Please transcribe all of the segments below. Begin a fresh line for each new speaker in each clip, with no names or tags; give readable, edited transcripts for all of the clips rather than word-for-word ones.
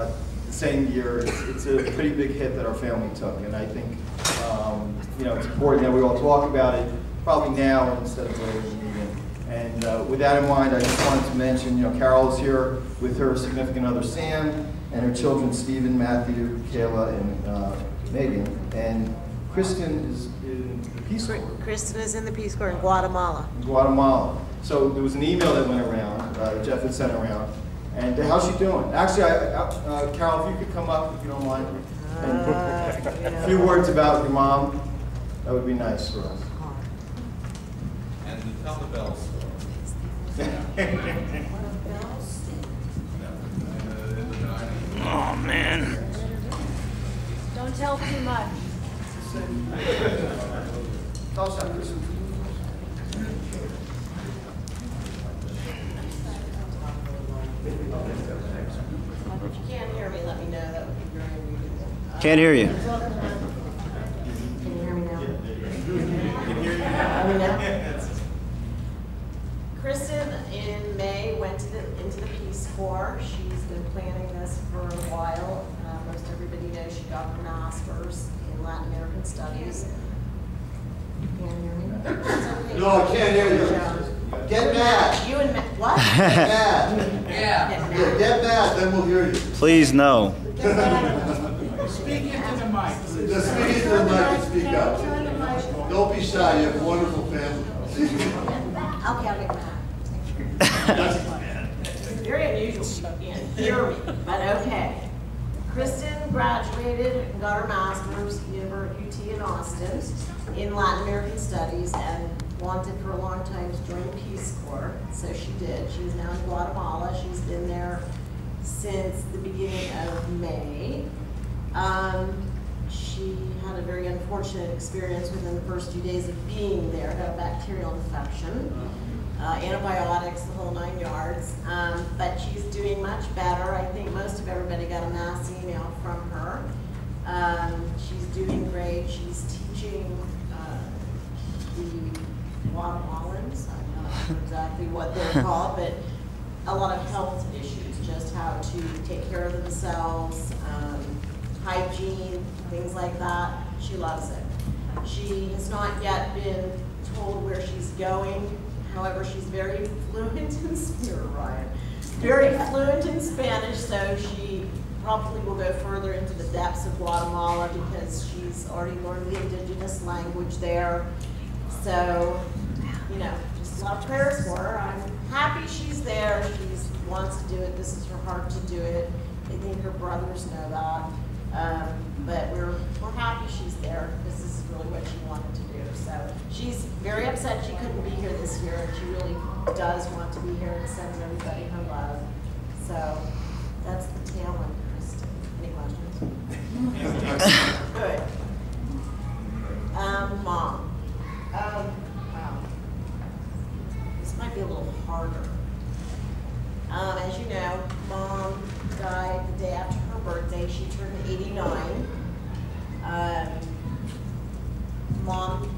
the same year. It's a pretty big hit that our family took, and I think you know, it's important that we all talk about it probably now instead of later in the meeting. And with that in mind, I just wanted to mention, you know, Carol is here with her significant other Sam and her children Stephen, Matthew, Kayla, and Megan. And Kristen is in the Peace Corps.
Kristen is in the Peace Corps in Guatemala.
In Guatemala. So there was an email that went around, Jeff had sent around. And how's she doing? Actually, Carol, if you could come up, if you don't mind. And a few words about your mom, that would be nice for us.
And to tell the Bell story.
Oh, man.
Don't tell too much.
Tell us how Kristen.
If you can't hear me, let me know. That would be great.
Can't hear you.
Can you hear me now? Let me know. Kristen in May went into the Peace Corps. She's been planning this for a while. Most everybody knows she got her master's in Latin American Studies. Can you hear me?
No, I can't hear you. Get mad.
You and what?
Get mad.
Yeah.
Get mad, then we'll hear you.
Please, no.
Speak into the mic.
Just speak into the mic and speak up. Don't be shy, you have a wonderful family.
Okay, I'll get mad. Very unusual. She can't hear me, but okay. Kristen graduated and got her master's at UT in Austin in Latin American Studies and wanted for a long time to join the Peace Corps, so she did. She's now in Guatemala. She's been there since the beginning of May. She had a very unfortunate experience within the first few days of being there, had a bacterial infection, antibiotics, the whole 9 yards, but she's doing much better. I think most of everybody got a mass email from her. She's doing great. She's teaching the Guatemalans, I'm not sure exactly what they're called, but a lot of health issues, just how to take care of themselves, hygiene, things like that. She loves it. She has not yet been told where she's going. However, she's very fluent in Spanish, so she probably will go further into the depths of Guatemala because she's already learned the indigenous language there. So, you know, just a lot of prayers for her. I'm happy she's there. She wants to do it. This is her heart to do it. I think her brothers know that. But we're happy she's there because this is really what she wanted to do. So she's very upset she couldn't be here this year, and she really does want to be here and send everybody her love. So that's the tail end, Kristen. Any questions? Good. Mom. Wow. This might be a little harder. As you know, Mom died the day after her birthday. She turned 89. Mom,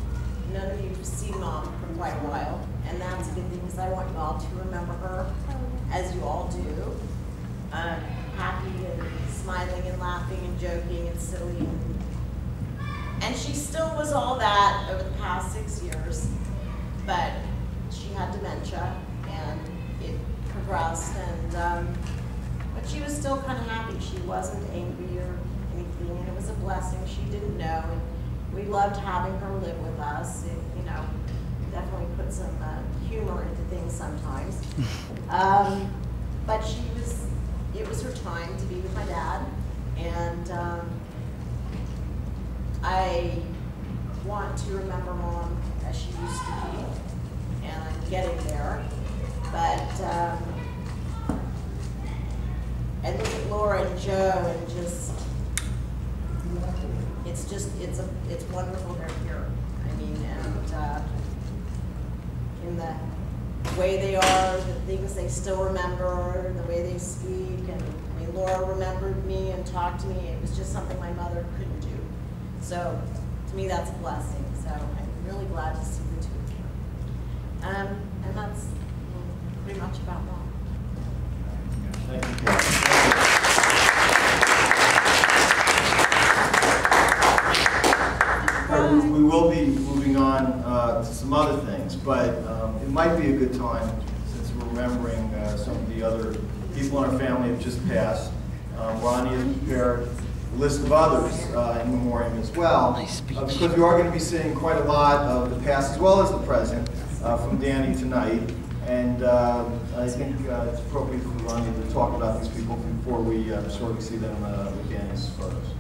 none of you have seen Mom for quite a while, and that's a good thing because I want you all to remember her, as you all do. Happy and smiling and laughing and joking and silly. And she still was all that over the past 6 years, but she had dementia and it progressed, and but she was still kind of happy. She wasn't angry or anything, and it was a blessing. She didn't know, and we loved having her live with us. It, you know, definitely put some humor into things sometimes. But it was her time to be with my dad, and I want to remember Mom as she used to be, and I'm getting there. But I look at Laura and Joe, and it's wonderful they're here. I mean, and in the way they are, the things they still remember, the way they speak, and I mean, Laura remembered me and talked to me. It was just something my mother couldn't do. So to me, that's a blessing. So I'm really glad to see the two of you. And that's pretty much about Mom.
Thank you. some other things. But it might be a good time, since we're remembering some of the other people in our family have just passed. Ronnie has prepared a list of others in memoriam as well, because we are going to be seeing quite a lot of the past as well as the present from Danny tonight. And I think it's appropriate for Ronnie to talk about these people before we sort of see them with Danny's photos.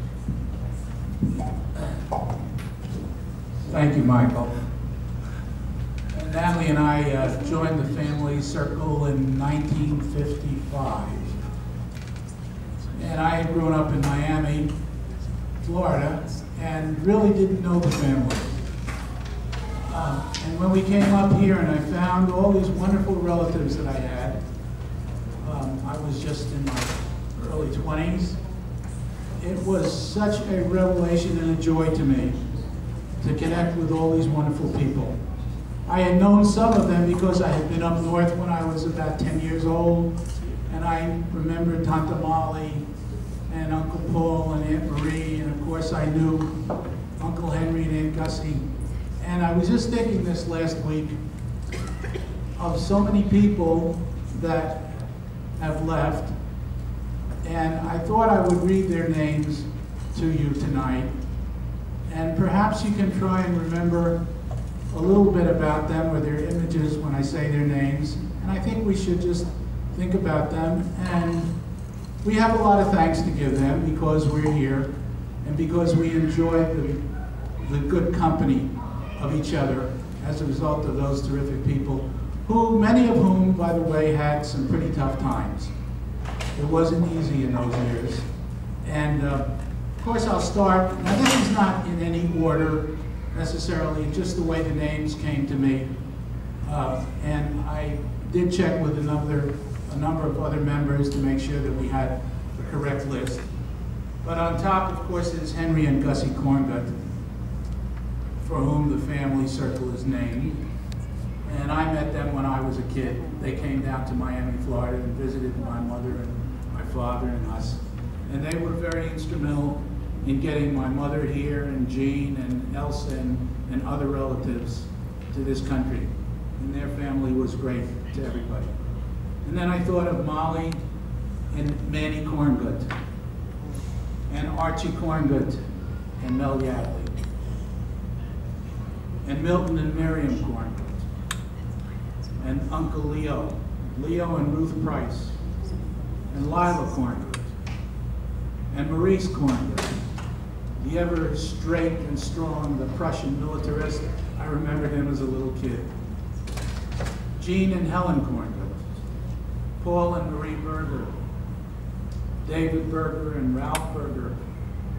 Thank you, Michael. Natalie and I joined the family circle in 1955. And I had grown up in Miami, Florida, and really didn't know the family. And when we came up here and I found all these wonderful relatives that I had, I was just in my early 20s. It was such a revelation and a joy to me to connect with all these wonderful people. I had known some of them because I had been up north when I was about 10 years old, and I remembered Tante Molly and Uncle Paul and Aunt Marie, and of course I knew Uncle Henry and Aunt Gussie. And I was just thinking this last week of so many people that have left, and I thought I would read their names to you tonight, and perhaps you can try and remember a little bit about them or their images when I say their names. And I think we should just think about them, and we have a lot of thanks to give them because we're here and because we enjoy the good company of each other as a result of those terrific people, who, many of whom, by the way, had some pretty tough times. It wasn't easy in those years. And of course I'll start, now this is not in any order necessarily, just the way the names came to me. And I did check with a number of other members to make sure that we had the correct list. But on top, of course, is Henry and Gussie Corngut, for whom the family circle is named. And I met them when I was a kid. They came down to Miami, Florida and visited my mother and my father and us. And they were very instrumental in getting my mother here and Jean and Elsa and other relatives to this country. And their family was great to everybody. And then I thought of Molly and Manny Corngut, and Archie Corngut and Mel Yadley, and Milton and Miriam Corngut, and Uncle Leo and Ruth Price, and Lila Corngut, and Maurice Corngut, the ever straight and strong, the Prussian militarist. I remember him as a little kid. Jean and Helen Corngut, Paul and Marie Berger, David Berger and Ralph Berger,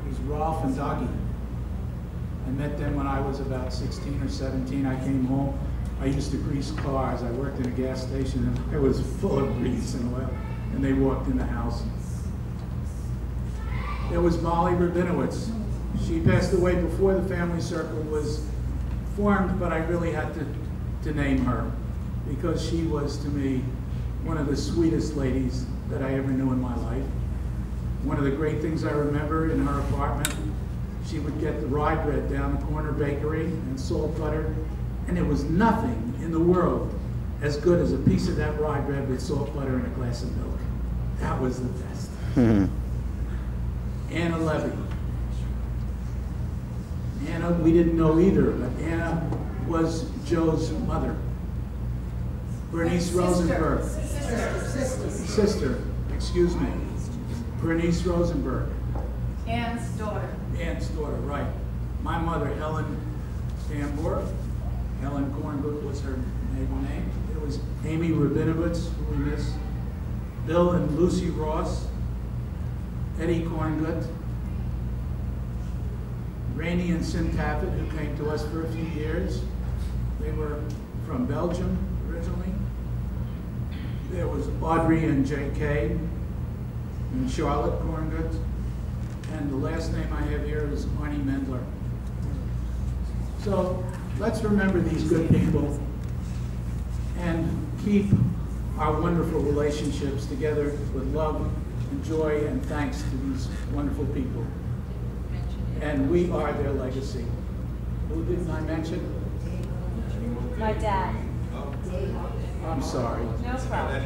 who's Rolf and Doggy. I met them when I was about 16 or 17. I came home. I used to grease cars. I worked in a gas station and I was full of grease and oil. And they walked in the house. There was Molly Rabinowitz. She passed away before the family circle was formed, but I really had to name her because she was, to me, one of the sweetest ladies that I ever knew in my life. One of the great things I remember in her apartment, she would get the rye bread down the corner bakery and salt butter, and there was nothing in the world as good as a piece of that rye bread with salt butter and a glass of milk. That was the best. Anna Levy. Anna, we didn't know either, but Anna was Joe's mother. Bernice Rosenberg. Sister, excuse me. Bernice Rosenberg.
Ann's daughter.
Ann's daughter, right. My mother, Helen Stambor. Helen Corngut was her maiden name. There was Amy Rabinowitz, who we miss. Bill and Lucy Ross. Eddie Corngut. Rainey and Sim Taffet, who came to us for a few years. They were from Belgium originally. There was Audrey and J.K. and Charlotte Corngut. And the last name I have here is Arnie Mendler. So let's remember these good people and keep our wonderful relationships together with love and joy and thanks to these wonderful people. And we are their legacy. Who didn't I mention?
My dad.
I'm sorry.
No problem.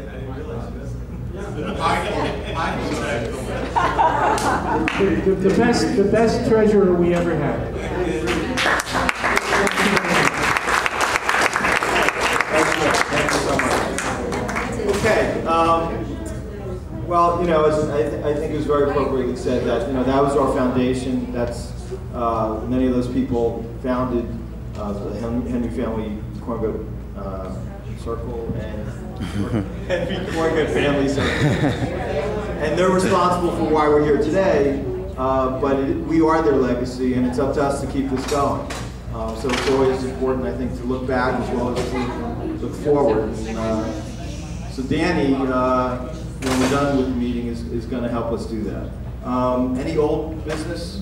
The best treasurer we ever had.
Thank you so much. Okay. Well, you know, I think it was very appropriately said that, you know, that was our foundation. That's many of those people founded the Henry Family Corngood Circle and Henry Corngood Family Circle. And they're responsible for why we're here today, but we are their legacy, and it's up to us to keep this going. So it's always important, I think, to look back as well as to look forward. And, so Danny, when we're done with the meeting, is going to help us do that. Any old business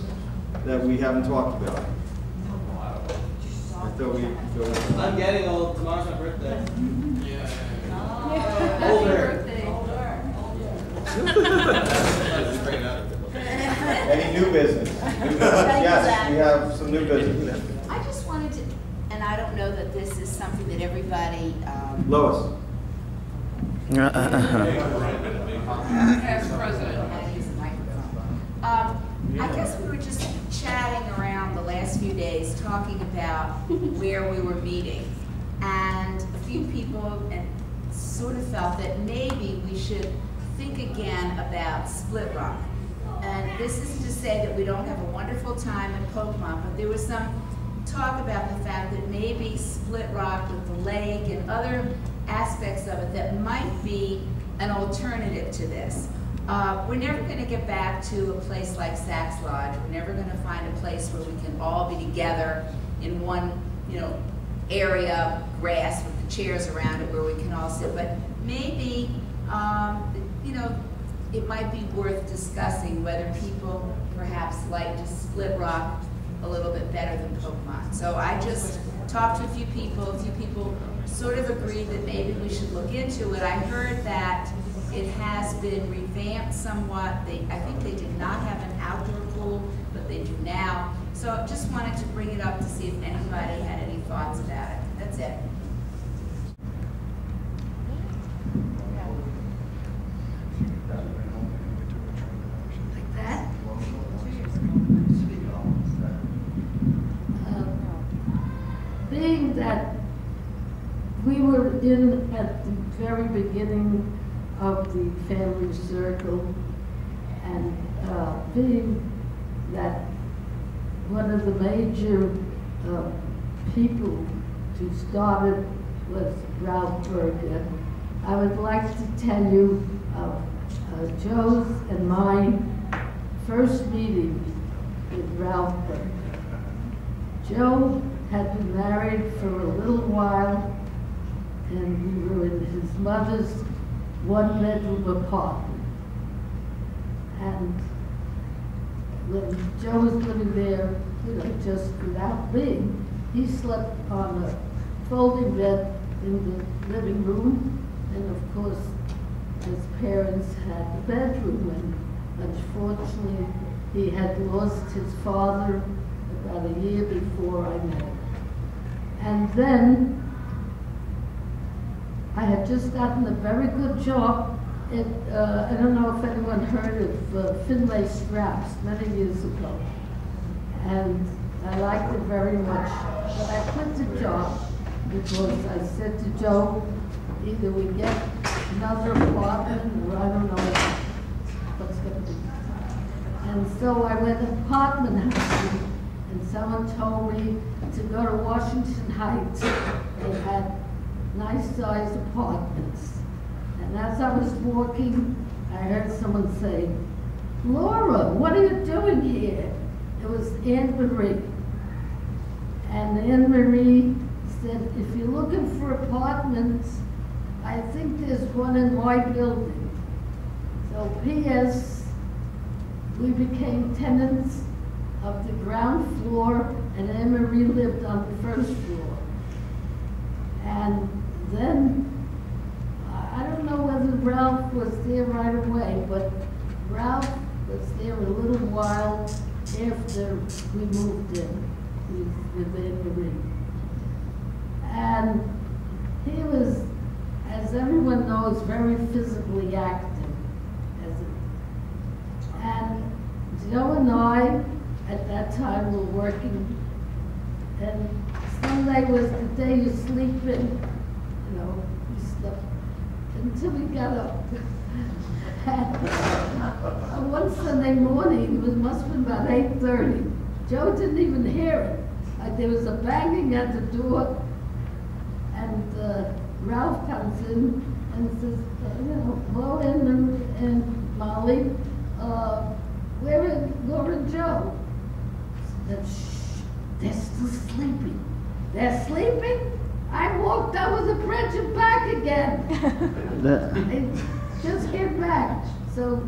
that we haven't talked about? I thought we.
I'm getting old. Tomorrow's my birthday.
Older.
Any new business? Yes, we have some new business.
I just wanted to, and I don't know that this is something that everybody.
Lois.
As president.
I guess we were just chatting around the last few days, talking about where we were meeting, and a few people sort of felt that maybe we should think again about Split Rock. And this isn't to say that we don't have a wonderful time in Pokemon, but there was some talk about the fact that maybe Split Rock with the lake and other aspects of it that might be an alternative to this. We're never going to get back to a place like Sachs Lodge. We're never going to find a place where we can all be together in one, area, grass with the chairs around it where we can all sit. But maybe, it might be worth discussing whether people perhaps like to Split Rock a little bit better than Pokemon. So I just talked to a few people sort of agreed that maybe we should look into it. I heard that it has been revamped somewhat. I think they did not have an outdoor pool, but they do now. So I just wanted to bring it up to see if anybody had any thoughts about it. That's it. Like that?
Being that we were at the very beginning of the family circle, and being that one of the major people who started was Ralph Berger, I would like to tell you of Joe's and my first meeting with Ralph Berger. Joe had been married for a little while, and we were in his mother's one-bedroom apartment. And when Joe was living there, just without me, he slept on a folding bed in the living room, and of course, his parents had the bedroom, and unfortunately, he had lost his father about a year before I met him. And then, I had just gotten a very good job. I don't know if anyone heard of Finlay Straps many years ago. And I liked it very much. But I quit the job because I said to Joe, either we get another apartment or I don't know what's going to be. And so I went apartment hopping, and someone told me to go to Washington Heights. They had nice-sized apartments. And as I was walking, I heard someone say, "Laura, what are you doing here?" It was Aunt Marie. And Aunt Marie said, "If you're looking for apartments, I think there's one in my building." So P.S., we became tenants of the ground floor, and Aunt Marie lived on the first floor. And then, I don't know whether Ralph was there right away, but Ralph was there a little while after we moved in with Aunt Marie. And he was, as everyone knows, very physically active. And Joe and I, at that time, were working, and Sunday was the day you sleep in, you know, you slept until we got up. And one Sunday morning, it must have been about 8:30, Joe didn't even hear it. Like there was a banging at the door, and Ralph comes in and says, you know, hello, and Molly, where is Laura and Joe? Said, shh, they're still sleeping. They're sleeping? I walked over the bridge and back again. I just came back. So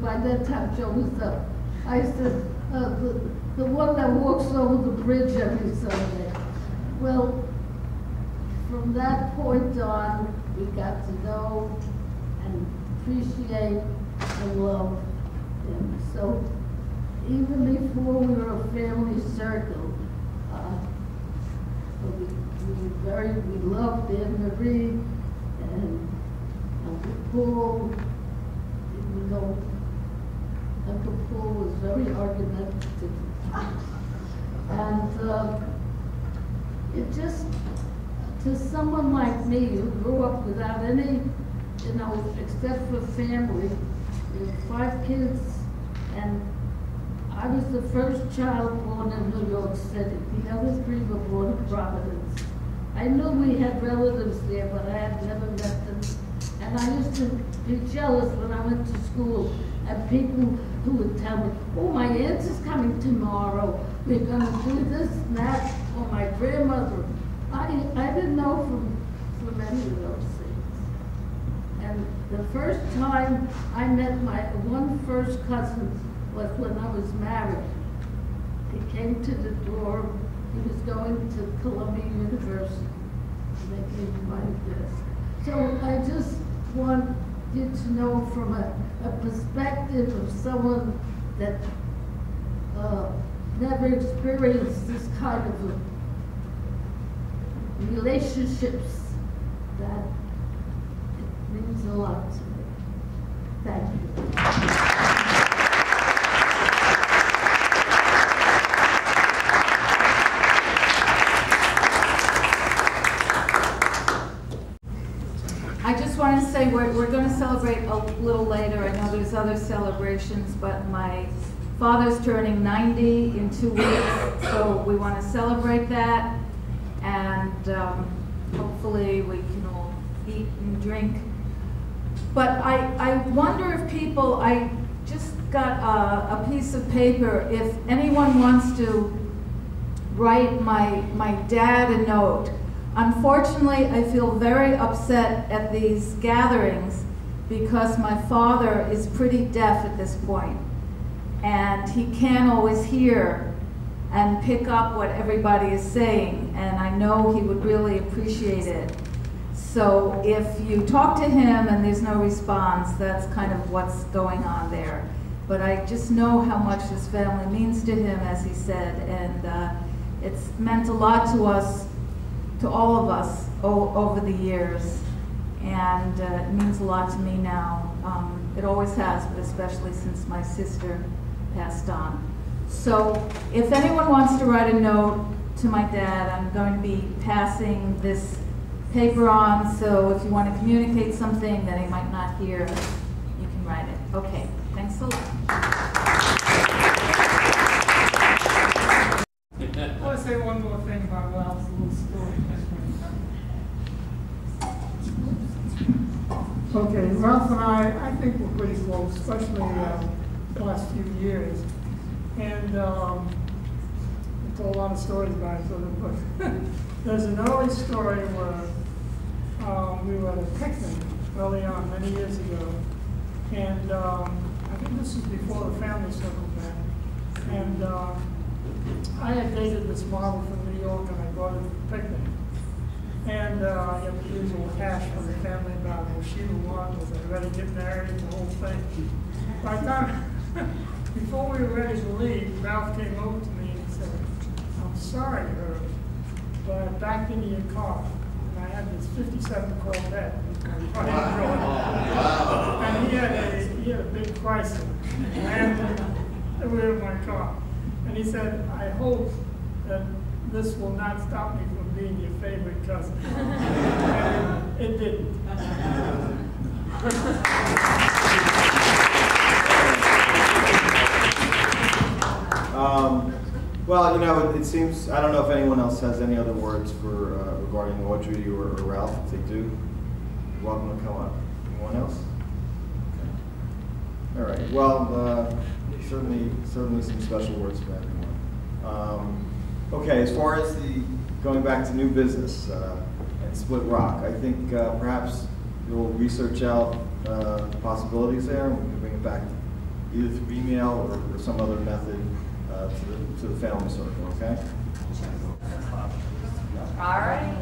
by that time, Joe was up. I said, the one that walks over the bridge every Sunday. Well, from that point on, we got to know and appreciate and love him. So even before we were a family circle, we loved Anne Marie and Uncle Paul, even though Uncle Paul was very argumentative. And it just, to someone like me who grew up without any, you know, except for family, we had 5 kids, and I was the first child born in New York City. The other 3 were born in Providence. I knew we had relatives there, but I had never met them. And I used to be jealous when I went to school, and people who would tell me, oh, my aunt is coming tomorrow. We're going to do this and that. Or my grandmother. I didn't know from any of those things. And the first time I met my first cousin was when I was married. He came to the door. He was going to Columbia University. And they came to my desk. So I just want you to know from a perspective of someone that never experienced this kind of relationships, that it means a lot to me. Thank you.
I just want to say we're going to celebrate a little later. I know there's other celebrations, but my father's turning 90 in 2 weeks, so we want to celebrate that, and hopefully we can all eat and drink. But I wonder if people, I just got a piece of paper, if anyone wants to write my dad a note. Unfortunately, I feel very upset at these gatherings because my father is pretty deaf at this point, and he can't always hear and pick up what everybody is saying, and I know he would really appreciate it. So if you talk to him and there's no response, that's kind of what's going on there. But I just know how much this family means to him, as he said, and it's meant a lot to us, to all of us over the years, and it means a lot to me now. It always has, but especially since my sister passed on. So if anyone wants to write a note to my dad, I'm going to be passing this paper on, so if you want to communicate something that he might not hear, you can write it. Okay, thanks a lot.
I want to say one more thing about Ralph's little story. Okay, Ralph and I think we're pretty close, especially the last few years. And we told a lot of stories about each other, but there's an early story where we were at a picnic early on, many years ago. And I think this is before the family circle met. And I had dated this model from New York, and I brought her to the picnic. And I got the usual hash from the family about, was she the one, was I ready to get married, the whole thing. By the time, before we were ready to leave, Ralph came over to me and said, I'm sorry, Herb, but I backed into your car, and I had this '57 Corvette. And he had a big Chrysler, and I had the rear of my car. And he said, I hope that this will not stop me from being your favorite cousin. And it didn't.
Well, you know, it seems, I don't know if anyone else has any other words for regarding Audrey or Ralph. If they do, you're welcome to come up. Anyone else? Okay. All right. Well, certainly some special words for everyone. Okay, as far as going back to new business and Split Rock, I think perhaps you'll research out possibilities there, and we can bring it back either through email or some other method to the family circle, okay?
All right.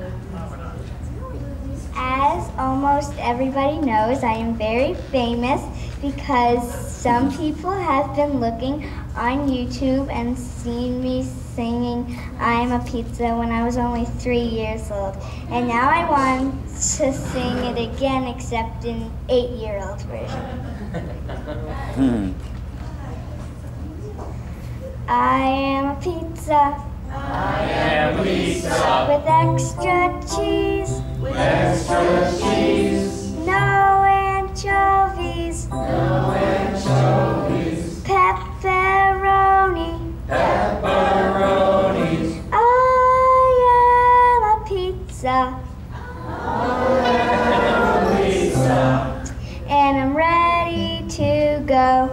As almost everybody knows, I am very famous because some people have been looking on YouTube and seen me singing I'm a Pizza when I was only 3 years old. And now I want to sing it again, except in 8-year-old version. I am a pizza.
I am a pizza.
With extra cheese.
With extra cheese.
No anchovies.
No anchovies.
Pepperoni.
Pepperonis.
I am a pizza.
I am a pizza.
And I'm ready to go.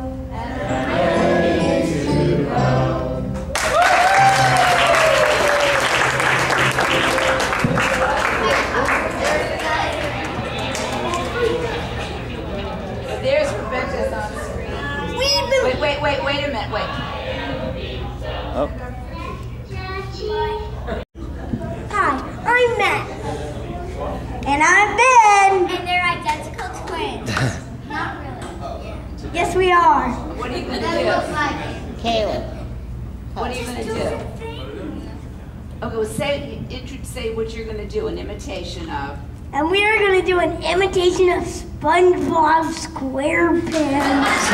There's Rebecca's on the screen. Wait a minute, wait.
Oh.
Hi, I'm Matt. And I'm Ben.
And they're identical twins. Not really.
Yes, we are.
What are you going to
That
do?
looks like
Caleb.
What are you going to do? Okay, well, say what you're going to do, an imitation of.
And we are going to do an imitation of SpongeBob SquarePants.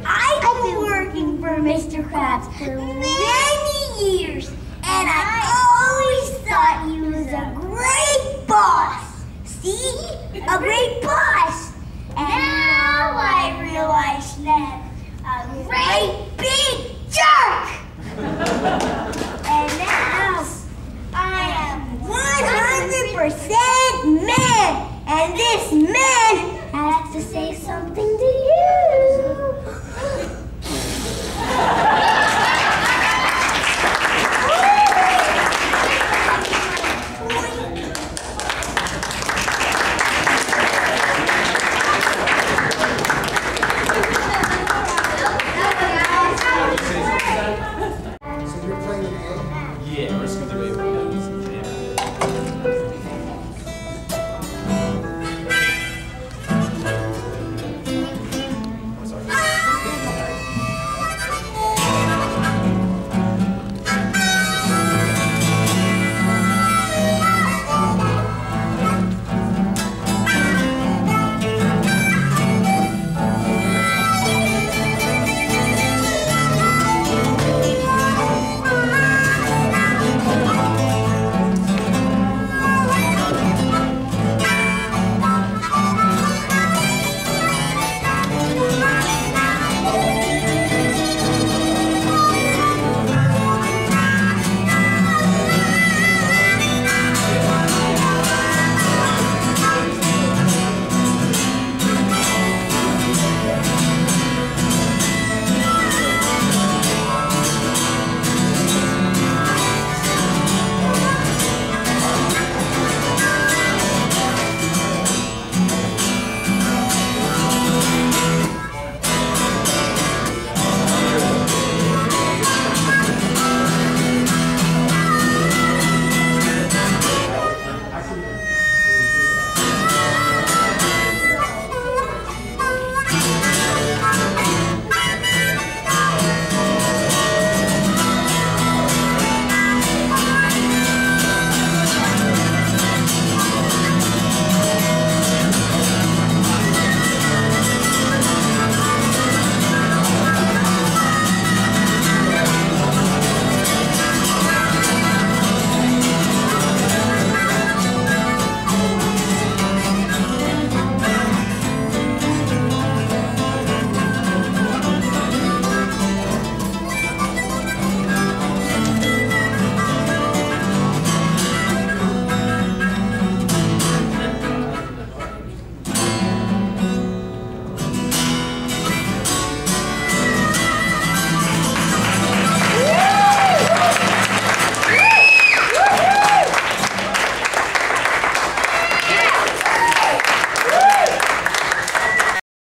I've been working for Mr. Krabs for many years, and I always thought he was a great boss. See? A great boss. And now I realize that a great big jerk. And now I am 100% man, and this man has to say something to you.
So you're playing an A? Yeah, we're just going to do A.